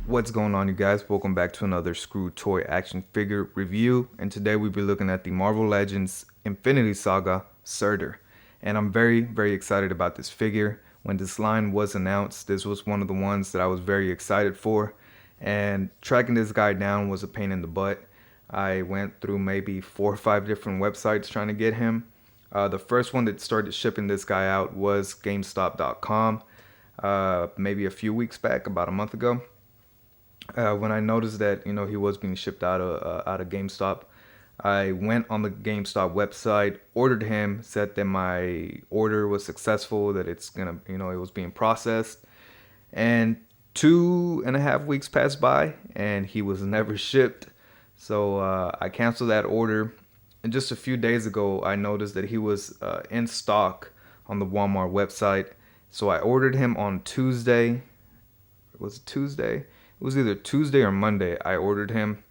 What's going on, you guys? Welcome back to another Screw Toy action figure review, and today we'll be looking at the Marvel Legends Infinity Saga Surtur. And I'm very excited about this figure. When this line was announced, this was one of the ones that I was very excited for, and tracking this guy down was a pain in the butt. I went through maybe 4 or 5 different websites trying to get him. The first one that started shipping this guy out was GameStop.com, maybe a few weeks back, about a month ago. When I noticed that he was being shipped out of GameStop, I went on the GameStop website, ordered him, said that my order was successful, that it's gonna it was being processed, and 2.5 weeks passed by and he was never shipped. So I canceled that order, and just a few days ago I noticed that he was in stock on the Walmart website. So I ordered him on Tuesday. Was it Tuesday? It was either Tuesday or Monday. I ordered him.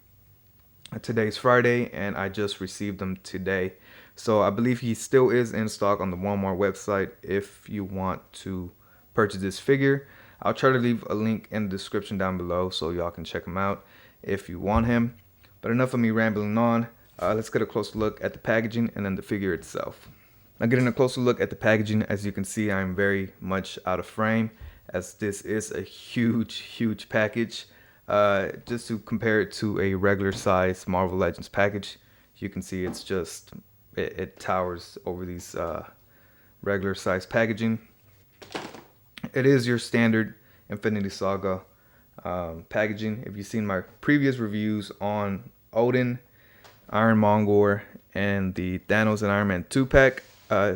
Today's Friday, and I just received them today. So I believe he still is in stock on the Walmart website if you want to purchase this figure. I'll try to leave a link in the description down below so y'all can check him out if you want him. But enough of me rambling on. Let's get a closer look at the packaging and then the figure itself. Now, getting a closer look at the packaging, as you can see, I'm very much out of frame, as this is a huge package. Just to compare it to a regular size Marvel Legends package, you can see it's just, it towers over these regular size packaging. It is your standard Infinity Saga packaging. If you've seen my previous reviews on Odin, Iron Mongor, and the Thanos and Iron Man 2-pack,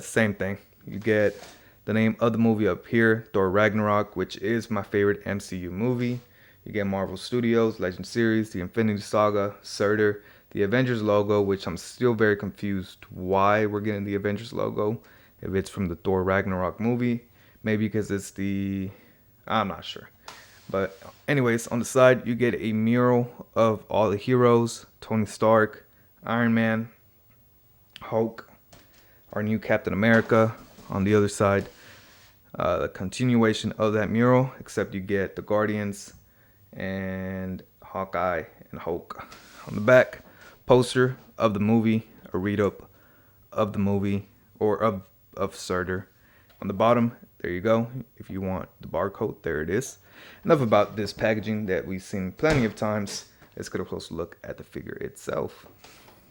same thing. You get the name of the movie up here, Thor Ragnarok, which is my favorite MCU movie. You get Marvel Studios, Legend Series, the Infinity Saga, Surtur, the Avengers logo, which I'm still very confused why we're getting the Avengers logo. If it's from the Thor Ragnarok movie, maybe because it's I'm not sure. But anyways, on the side, you get a mural of all the heroes: Tony Stark, Iron Man, Hulk, our new Captain America. On the other side, the continuation of that mural, except you get the Guardians and Hawkeye and Hulk. On the back, poster of the movie, a read-up of the movie, or of Surtur. On the bottom, there you go. If you want the barcode, there it is. Enough about this packaging that we've seen plenty of times. Let's get a closer look at the figure itself.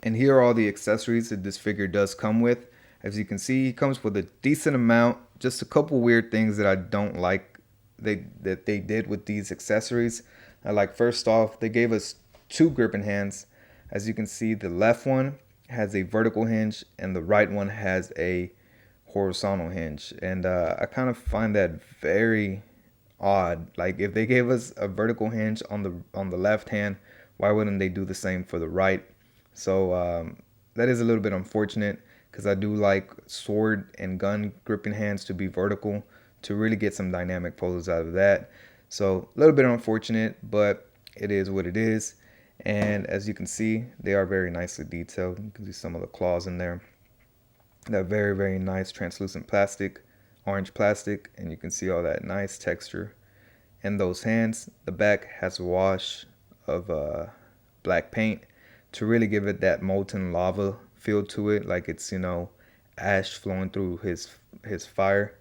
And here are all the accessories that this figure does come with. As you can see, he comes with a decent amount. Just a couple weird things that I don't like that they did with these accessories. Like, first off, they gave us 2 gripping hands. As you can see, the left one has a vertical hinge and the right one has a horizontal hinge. And I kind of find that very odd. Like, if they gave us a vertical hinge on the left hand, why wouldn't they do the same for the right? So that is a little bit unfortunate, because I do like sword and gun gripping hands to be vertical to really get some dynamic poses out of that. So a little bit unfortunate, but it is what it is. And as you can see, they are very nicely detailed. You can see some of the claws in there. That very nice translucent plastic, orange plastic, and you can see all that nice texture in those hands. The back has a wash of black paint to really give it that molten lava feel to it, like it's ash flowing through his fire.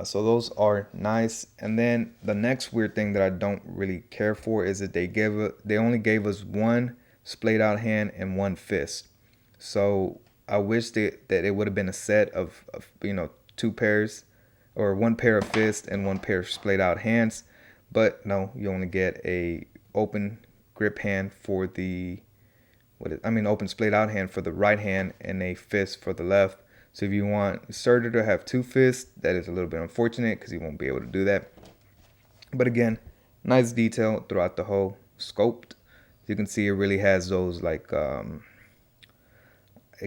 So those are nice. And then the next weird thing that I don't really care for is that they only gave us 1 splayed out hand and 1 fist. So I wish that it would have been a set of 2 pairs, or 1 pair of fists and 1 pair of splayed out hands. But no, you only get a open grip hand for the open splayed out hand for the right hand and a fist for the left. So if you want Surtur to have 2 fists, that is a little bit unfortunate because he won't be able to do that. But again, nice detail throughout the whole sculpt. You can see it really has those, like, it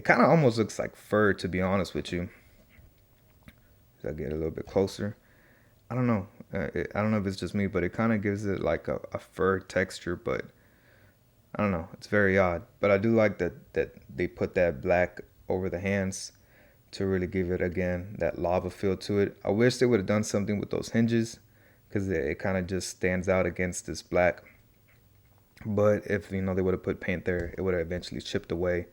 kind of almost looks like fur, to be honest with you. I'll get a little bit closer. I don't know. I don't know if it's just me, but it kind of gives it like a fur texture, but I don't know. It's very odd. But I do like that they put that black over the hands to really give it, again, that lava feel to it. I wish they would have done something with those hinges because it kind of just stands out against this black. But if they would have put paint there, it would have eventually chipped away,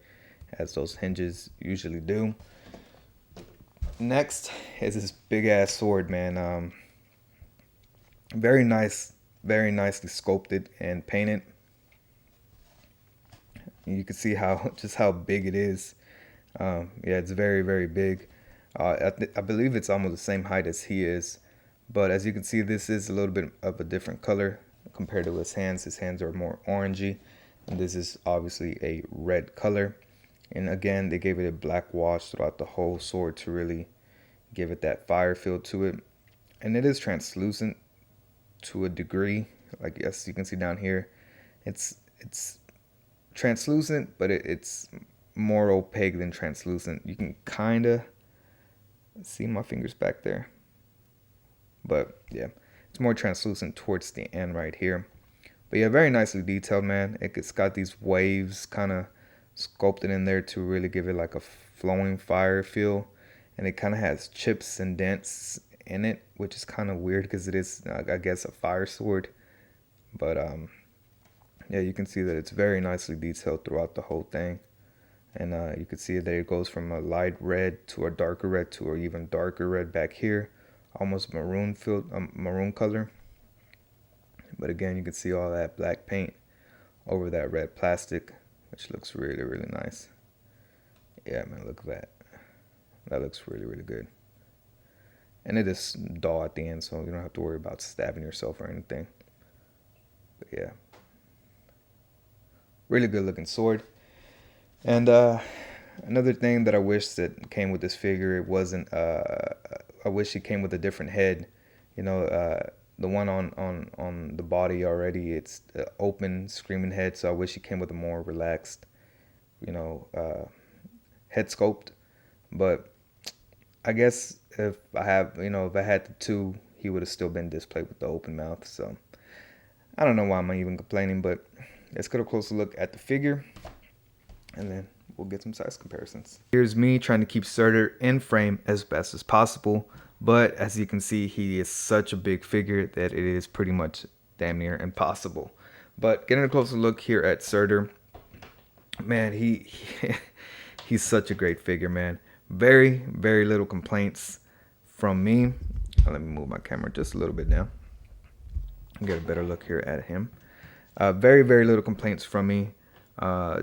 as those hinges usually do. Next is this big ass sword, man. Very nice, very nicely sculpted and painted. And you can see how just how big it is. Yeah, it's very, very big. I believe it's almost the same height as he is, but as you can see, this is a little bit of a different color compared to his hands. His hands are more orangey, and this is obviously a red color. And again, they gave it a black wash throughout the whole sword to really give it that fire feel to it. And it is translucent to a degree. Like, yes, you can see down here, it's translucent, but it's more opaque than translucent. You can kind of see my fingers back there, but yeah, it's more translucent towards the end right here. But yeah, very nicely detailed, man. It's got these waves kind of sculpted in there to really give it like a flowing fire feel, and it kind of has chips and dents in it, which is kind of weird because it is, I guess, a fire sword. But yeah, you can see that it's very nicely detailed throughout the whole thing. And you can see that it goes from a light red to a darker red to an even darker red back here, almost maroon maroon color. But again, you can see all that black paint over that red plastic, which looks really, really nice. Yeah, man, look at that. That looks really, really good. And it is dull at the end, so you don't have to worry about stabbing yourself or anything. But yeah, really good looking sword. And another thing that I wish that came with this figure, it wasn't. I wish it came with a different head. The one on the body already, it's the open screaming head. So I wish it came with a more relaxed, head sculpt. But I guess if I had the two, he would have still been displayed with the open mouth. So I don't know why I'm even complaining, but let's get a closer look at the figure, and then we'll get some size comparisons. Here's me trying to keep Surtur in frame as best as possible, but as you can see, he is such a big figure that it is pretty much damn near impossible. But getting a closer look here at Surtur, man, he's such a great figure, man. Very, very little complaints from me. Let me move my camera just a little bit down. Get a better look here at him. Very, very little complaints from me.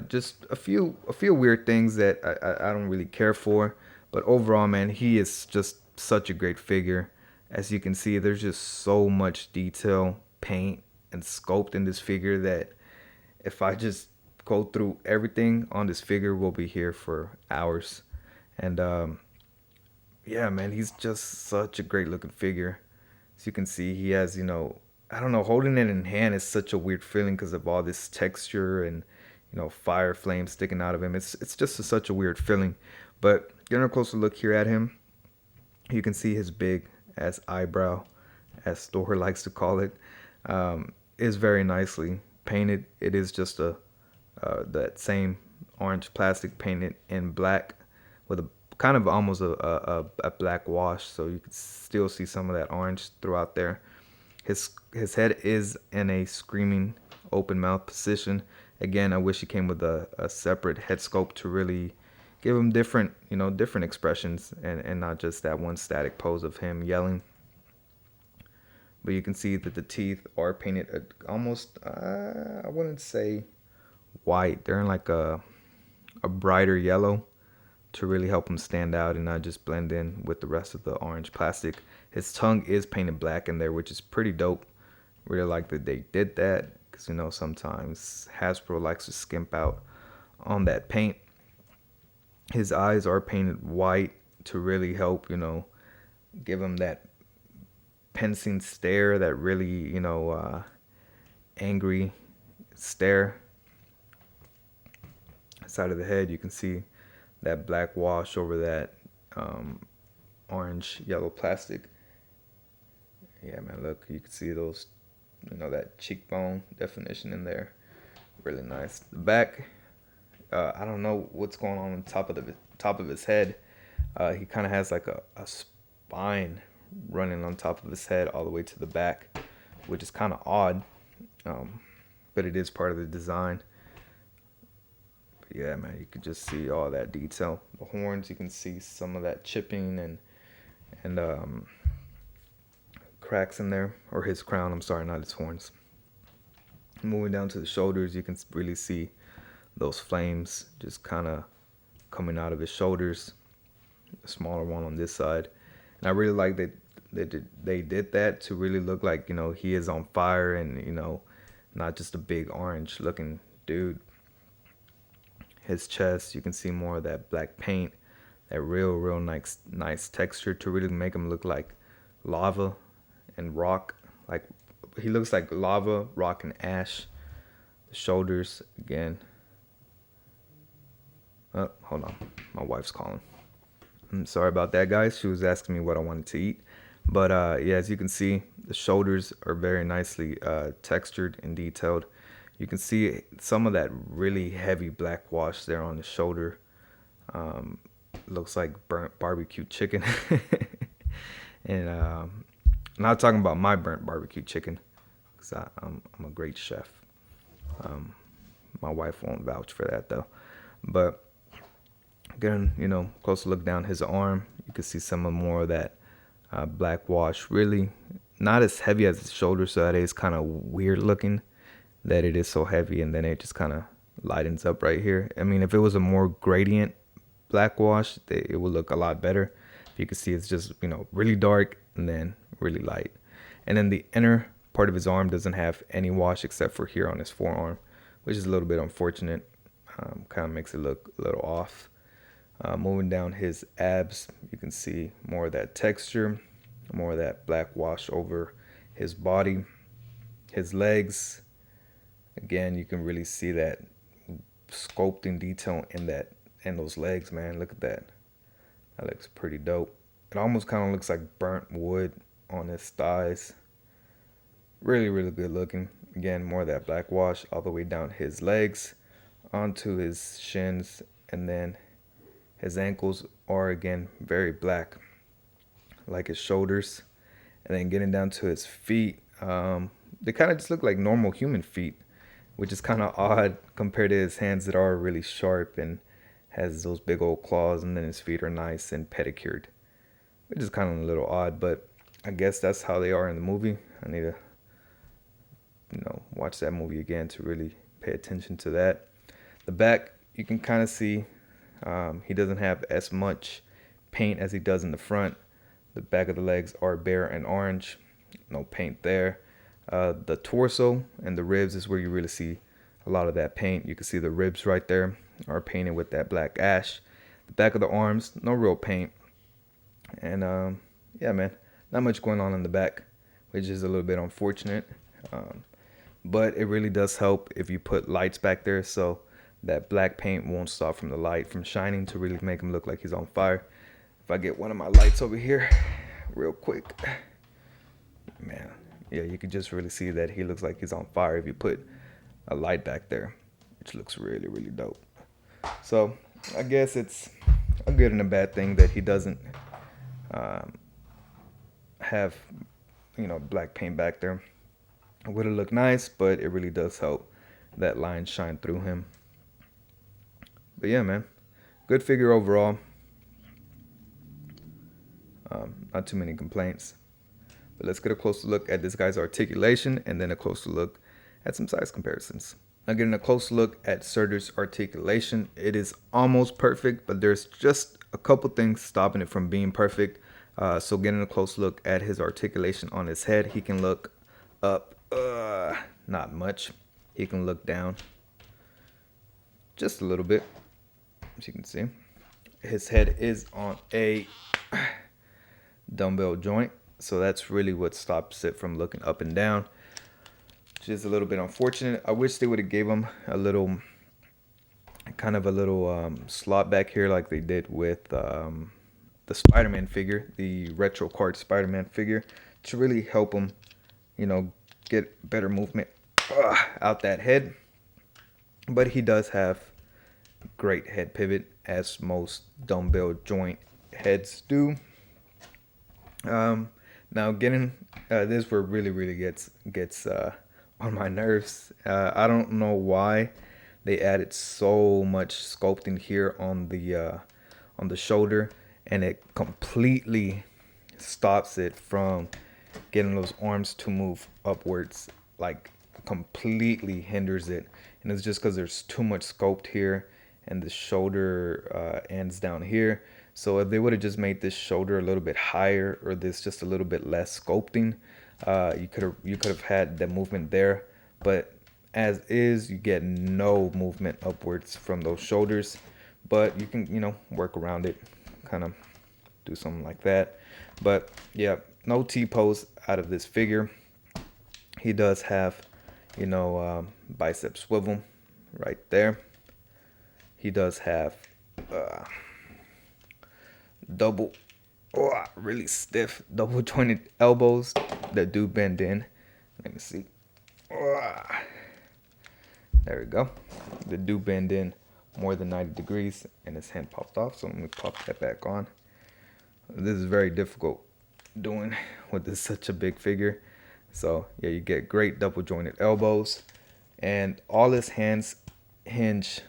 Just a few weird things that I don't really care for, but overall, man, he is just such a great figure. As you can see, there's just so much detail, paint, and sculpt in this figure that if I just go through everything on this figure, we'll be here for hours. And yeah, man, he's just such a great looking figure. As you can see, he has, I don't know, holding it in hand is such a weird feeling because of all this texture and fire flames sticking out of him. It's just such a weird feeling. But getting a closer look here at him, you can see his big ass eyebrow, as Thor likes to call it, is very nicely painted. It is just that same orange plastic painted in black with a kind of almost a black wash, so you can still see some of that orange throughout there. His head is in a screaming open mouth position. Again, I wish he came with a separate head sculpt to really give him different expressions and not just that one static pose of him yelling. But you can see that the teeth are painted almost, I wouldn't say white. They're in like a brighter yellow to really help him stand out and not just blend in with the rest of the orange plastic. His tongue is painted black in there, which is pretty dope. Really like that they did that, because sometimes Hasbro likes to skimp out on that paint. His eyes are painted white to really help, give him that pensing stare, that really, angry stare. Side of the head, you can see that black wash over that orange yellow plastic. Yeah, man, look, you can see those, that cheekbone definition in there. Really nice. The back, I don't know what's going on top of his head. He kind of has like a spine running on top of his head all the way to the back, which is kind of odd, but it is part of the design. But yeah, man, you can just see all that detail. The horns, you can see some of that chipping and cracks in there, or his crown. I'm sorry, not his horns. Moving down to the shoulders, you can really see those flames just kind of coming out of his shoulders. A smaller one on this side, and I really like that they did that to really look like, you know, he is on fire, and, you know, not just a big orange looking dude. His chest, you can see more of that black paint, that real nice texture to really make him look like lava and rock. Like, he looks like lava, rock, and ash. The shoulders, again. Oh, hold on, my wife's calling. I'm sorry about that, guys. She was asking me what I wanted to eat. But yeah, as you can see, the shoulders are very nicely textured and detailed. You can see some of that really heavy black wash there on the shoulder. Looks like burnt barbecue chicken. And I'm not talking about my burnt barbecue chicken, because I'm a great chef. My wife won't vouch for that, though. But getting, you know, closer look down his arm, you can see some of more of that black wash. Really not as heavy as his shoulder, so that is kind of weird looking that it is so heavy, and then it just kind of lightens up right here. I mean, if it was a more gradient black wash, it would look a lot better. You can see it's just, you know, really dark and then really light. And then the inner part of his arm doesn't have any wash except for here on his forearm, which is a little bit unfortunate. Kind of makes it look a little off. Moving down his abs, you can see more of that texture, more of that black wash over his body. His legs, again, you can really see that sculpting detail in those legs, man. Look at that. That looks pretty dope. It almost kind of looks like burnt wood on his thighs. Really good looking. Again, more of that black wash all the way down his legs, onto his shins, and then his ankles are, again, very black, like his shoulders. And then getting down to his feet, they kind of just look like normal human feet, which is kind of odd compared to his hands that are really sharp and has those big old claws, and then his feet are nice and pedicured, which is kind of a little odd, but I guess that's how they are in the movie. I need to, you know, watch that movie again to really pay attention to that. The back, you can kind of see he doesn't have as much paint as he does in the front. The back of the legs are bare and orange, no paint there. The torso and the ribs is where you really see a lot of that paint. You can see the ribs right there are painted with that black ash. The back of the arms, no real paint. And yeah, man, not much going on in the back, which is a little bit unfortunate. But it really does help if you put lights back there, so that black paint won't stop from the light from shining to really make him look like he's on fire. If I get one of my lights over here real quick, man, yeah, you can just really see that he looks like he's on fire if you put a light back there, which looks really dope. So I guess it's a good and a bad thing that he doesn't have, you know, black paint back there. It would have looked nice, but it really does help that line shine through him. But yeah, man, good figure overall. Not too many complaints. But let's get a closer look at this guy's articulation, and then a closer look at some size comparisons. Now, getting a close look at Surtur's articulation, it is almost perfect, but there's just a couple things stopping it from being perfect. So getting a close look at his articulation on his head, he can look up, not much. He can look down just a little bit, as you can see. His head is on a dumbbell joint, so that's really what stops it from looking up and down, which is a little bit unfortunate. I wish they would have gave him a little slot back here like they did with the Spider-Man figure, the retro card Spider-Man figure, to really help him, you know, get better movement out that head. But he does have great head pivot, as most dumbbell joint heads do. Now getting this where it really gets on my nerves. I don't know why they added so much sculpting here on the shoulder, and it completely stops it from getting those arms to move upwards. Like completely hinders it, and it's just because there's too much sculpt here, and the shoulder ends down here. So if they would have just made this shoulder a little bit higher, or this just a little bit less sculpting, you could have had the movement there. But as is, you get no movement upwards from those shoulders. But you can, work around it, kind of do something like that. But yeah, no T pose out of this figure. He does have, bicep swivel right there. He does have double, really stiff double jointed elbows that do bend in. Let me see. There we go. They do bend in more than 90 degrees, and his hand popped off. So let me pop that back on. This is very difficult doing with this such a big figure. So yeah, you get great double jointed elbows, and all his hands hinge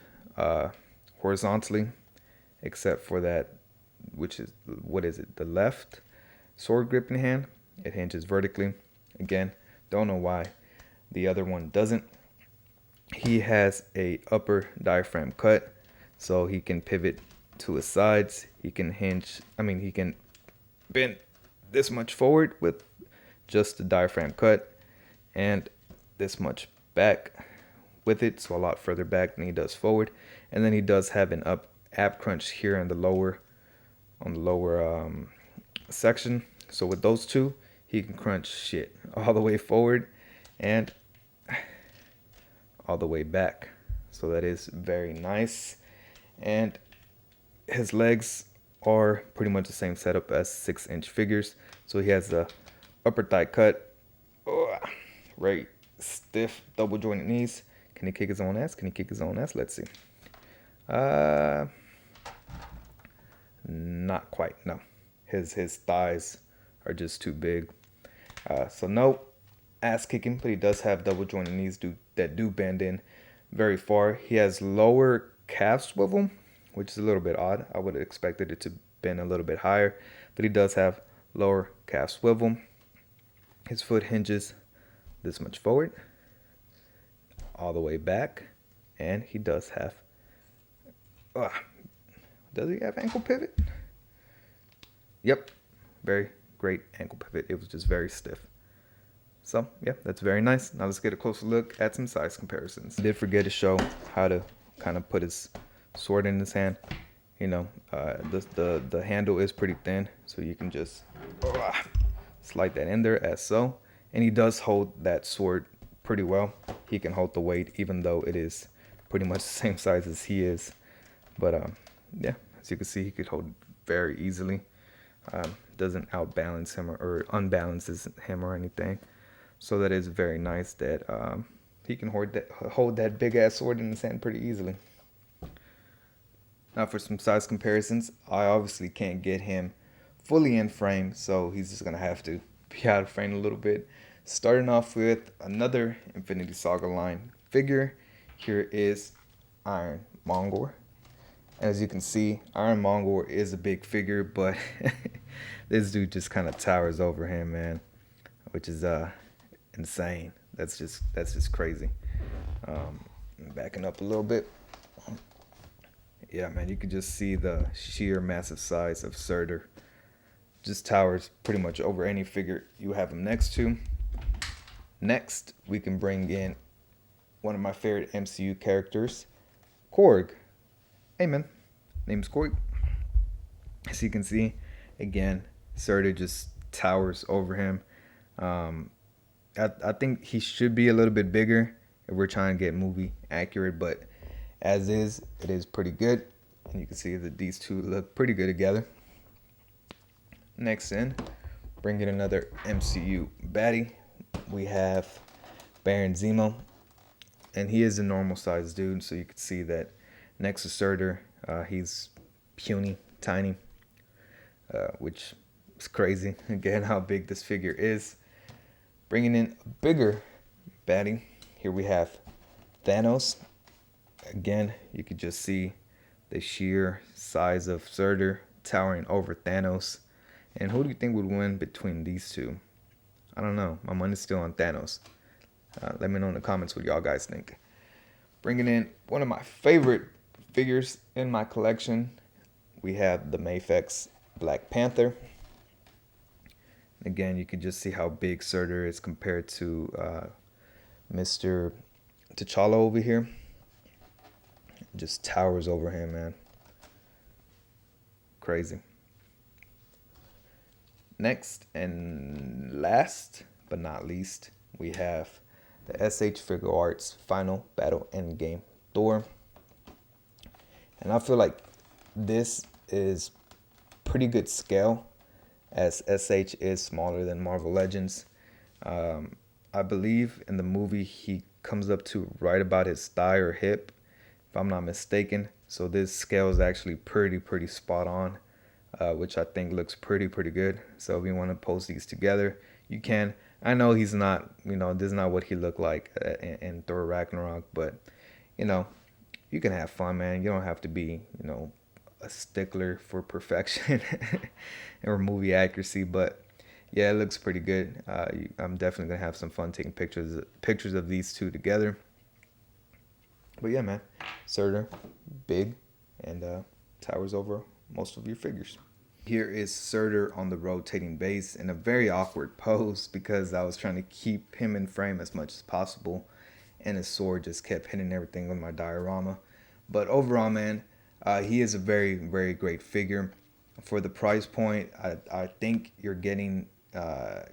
horizontally, except for that, which is, what is it, the left sword gripping hand. It hinges vertically. Again, don't know why the other one doesn't. He has a upper diaphragm cut, so he can pivot to his sides. He can he can bend this much forward with just the diaphragm cut, and this much back with it, so a lot further back than he does forward. And then he does have an ab crunch here in the lower section. So with those two, he can crunch shit all the way forward and all the way back. So that is very nice. And his legs are pretty much the same setup as 6-inch figures. So he has the upper thigh cut, right, stiff double jointed knees. Can he kick his own ass? Can he kick his own ass? Let's see. Not quite. No, his thighs are just too big. So no ass kicking, but he does have double jointed knees that do bend in very far. He has lower calf swivel, which is a little bit odd. I would have expected it to bend a little bit higher, but he does have lower calf swivel. His foot hinges this much forward, all the way back, and he does have, does he have ankle pivot? Yep, very great ankle pivot. It was just very stiff. So yeah, that's very nice. Now let's get a closer look at some size comparisons. I did forget to show how to kind of put his sword in his hand. The handle is pretty thin, so you can just slide that in there as so. And he does hold that sword pretty well. He can hold the weight, even though it is pretty much the same size as he is. But yeah, as you can see, he could hold it very easily. Doesn't outbalance him or unbalances him or anything. So that is very nice that he can hold that big ass sword in his hand pretty easily. Now for some size comparisons, I obviously can't get him fully in frame, so he's just gonna have to be out of frame a little bit. Starting off with another Infinity Saga line figure. Here is Iron Mongor. As you can see, Iron Mongor is a big figure, but this dude just kind of towers over him, man, which is insane. That's just crazy. Backing up a little bit. Yeah, man, you can just see the sheer massive size of Surtur. Just towers pretty much over any figure you have him next to. Next, we can bring in one of my favorite MCU characters, Korg. Hey, man, name's Korg. As you can see, again, Surtur just towers over him. I think he should be a little bit bigger if we're trying to get movie accurate, but as is, it is pretty good. And you can see that these two look pretty good together. Next in, bring in another MCU baddie. We have Baron Zemo, and he is a normal sized dude, so you can see that next to Surtur, he's puny, tiny, which It's crazy again how big this figure is. Bringing in a bigger baddie, here we have Thanos. Again, you could just see the sheer size of Surtur towering over Thanos. And who do you think would win between these two? I don't know. My money's still on Thanos. Let me know in the comments what y'all guys think. Bringing in one of my favorite figures in my collection, we have the Mafex Black Panther. Again, you can just see how big Surtur is compared to Mr. T'Challa over here. Just towers over him, man. Crazy. Next and last but not least, we have the SH Figure Arts Final Battle Endgame Thor. And I feel like this is pretty good scale, as SH is smaller than Marvel Legends. I believe in the movie he comes up to right about his thigh or hip, if I'm not mistaken. So this scale is actually pretty spot on, which I think looks pretty good. So if you want to post these together, you can. I know he's not, this is not what he looked like in Thor Ragnarok, but, you can have fun, man. You don't have to be, a stickler for perfection or movie accuracy, but yeah, it looks pretty good. I'm definitely gonna have some fun taking pictures of these two together. But yeah, man, Surtur, big, and towers over most of your figures. Here is Surtur on the rotating base in a very awkward pose because I was trying to keep him in frame as much as possible, and his sword just kept hitting everything with my diorama. But overall, man, he is a very great figure. For the price point, I think you're getting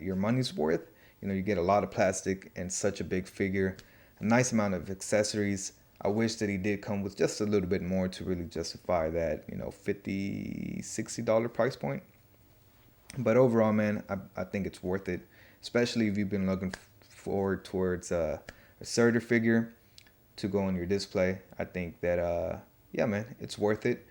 your money's worth. You get a lot of plastic and such a big figure, a nice amount of accessories. I wish that he did come with just a little bit more to really justify that, $50, $60 price point. But overall, man, I think it's worth it, especially if you've been looking forward towards a Surtur figure to go on your display. I think that, yeah, man, it's worth it.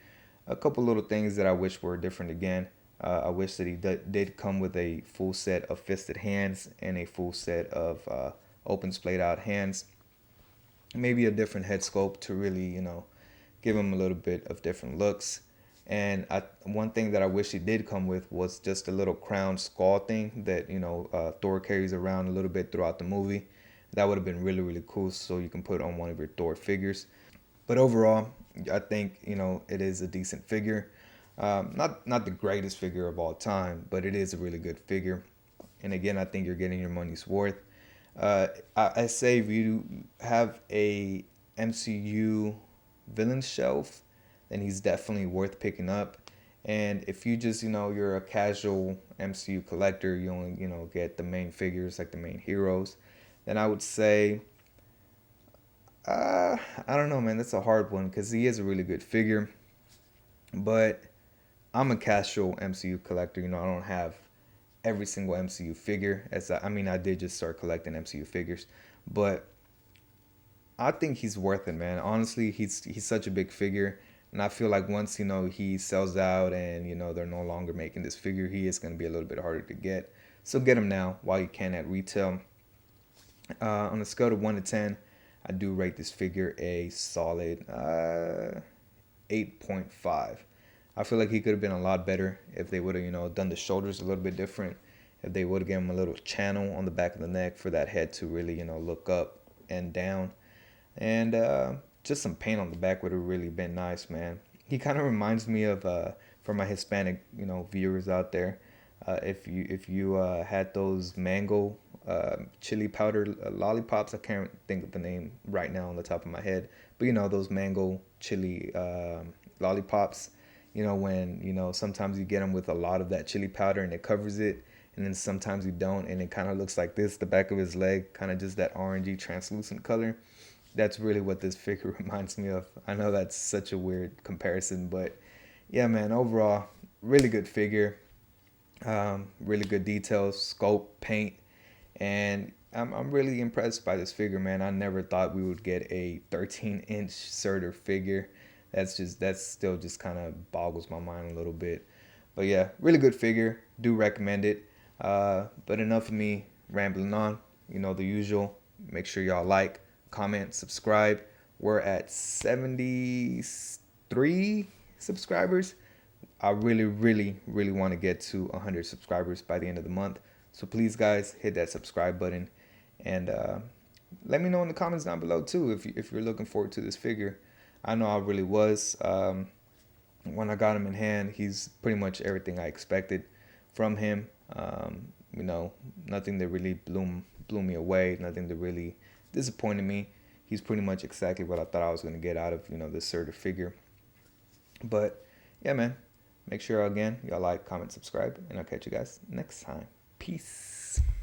A couple little things that I wish were different again. I wish that he did come with a full set of fisted hands and a full set of open splayed out hands. Maybe a different head sculpt to really, give him a little bit of different looks. And one thing that I wish he did come with was just a little crown skull thing that, Thor carries around a little bit throughout the movie. That would have been really cool, so you can put it on one of your Thor figures. But overall, I think, it is a decent figure. Not the greatest figure of all time, but it is a really good figure. And again, I think you're getting your money's worth. I say if you have a MCU villain shelf, then he's definitely worth picking up. And if you just, you're a casual MCU collector, you only, get the main figures, like the main heroes, then I would say, I don't know, man. That's a hard one because he is a really good figure. But I'm a casual MCU collector. I don't have every single MCU figure. I did just start collecting MCU figures, but I think he's worth it, man. Honestly, he's such a big figure, and I feel like once he sells out and they're no longer making this figure, he is going to be a little bit harder to get. So get him now while you can at retail. On a scale of 1 to 10, I do rate this figure a solid 8.5. I feel like he could have been a lot better if they would have, done the shoulders a little bit different. If they would have given him a little channel on the back of the neck for that head to really, look up and down. And just some paint on the back would have really been nice, man. He kind of reminds me of, for my Hispanic, viewers out there, if you had those mango chili powder lollipops. I can't think of the name right now on the top of my head, but those mango chili lollipops. When sometimes you get them with a lot of that chili powder and it covers it, and then sometimes you don't, and it kind of looks like this, the back of his leg, kind of just that orangey translucent color. That's really what this figure reminds me of. I know that's such a weird comparison, but yeah, man, overall, really good figure. Really good details, sculpt, paint, and I'm really impressed by this figure, man. I never thought we would get a 13-inch Surtur figure. That still just kind of boggles my mind a little bit. But yeah, really good figure. Do recommend it. But enough of me rambling on. You know the usual. Make sure y'all like, comment, subscribe. We're at 73 subscribers. I really, really, really want to get to 100 subscribers by the end of the month. So please, guys, hit that subscribe button, and let me know in the comments down below too if you're looking forward to this figure. I know I really was. When I got him in hand, he's pretty much everything I expected from him. You know, nothing that really blew me away. Nothing that really disappointed me. He's pretty much exactly what I thought I was going to get out of this Surtur figure. But yeah, man. Make sure again y'all like, comment, subscribe, and I'll catch you guys next time. Peace.